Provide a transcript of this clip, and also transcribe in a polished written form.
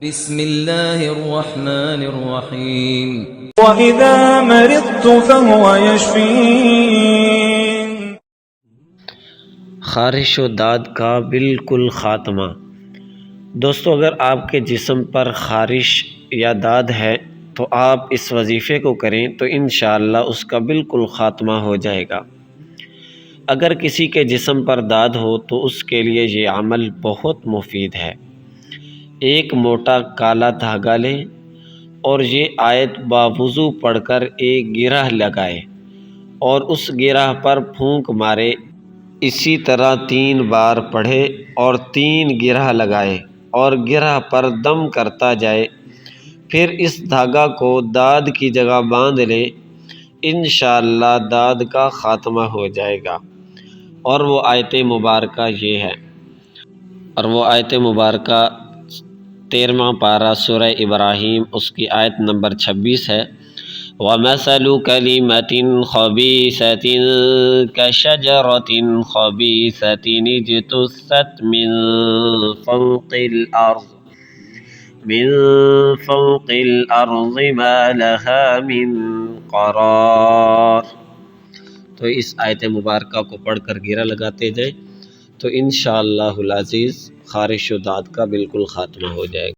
بسم الله الرحمن الرحيم وَإِذَا مَرِضْتُ فَهُوَ يَشْفِينِ۔ خارش و داد کا بالکل خاتمہ۔ دوستو، اگر آپ کے جسم پر خارش یا داد ہے تو آپ اس وظیفے کو کریں تو انشاءاللہ اس کا بالکل خاتمہ ہو جائے گا۔ اگر کسی کے جسم پر داد ہو تو اس کے لیے یہ عمل بہت مفید ہے۔ ایک موٹا کالا دھاگا لیں اور یہ آیت باوضو پڑھ کر ایک گرہ لگائے اور اس گرہ پر پھونک مارے۔ اسی طرح 3 بار پڑھے اور 3 گرہ لگائے اور گرہ پر دم کرتا جائے۔ پھر اس دھاگا کو داد کی جگہ باندھ لیں، انشاءاللہ داد کا خاتمہ ہو جائے گا۔ اور وہ آیت مبارکہ یہ ہے، اور وہ آیت مبارکہ 13واں پارہ سورہ ابراہیم اس کی آیت نمبر 26 ہے۔ وَمَثَلُ كَلِمَةٍ خَبِيثَةٍ كَشَجَرَةٍ خَبِيثَةٍ اجْتُثَّتْ مِنْ فَوْقِ الْأَرْضِ مَا لَهَا مِنْ قَرَارٍ۔ تو اس آیت مبارکہ کو پڑھ کر گرہ لگاتے جائیں تو انشاءاللہ العزیز خارش و داد کا بالکل خاتمہ ہو جائے گا۔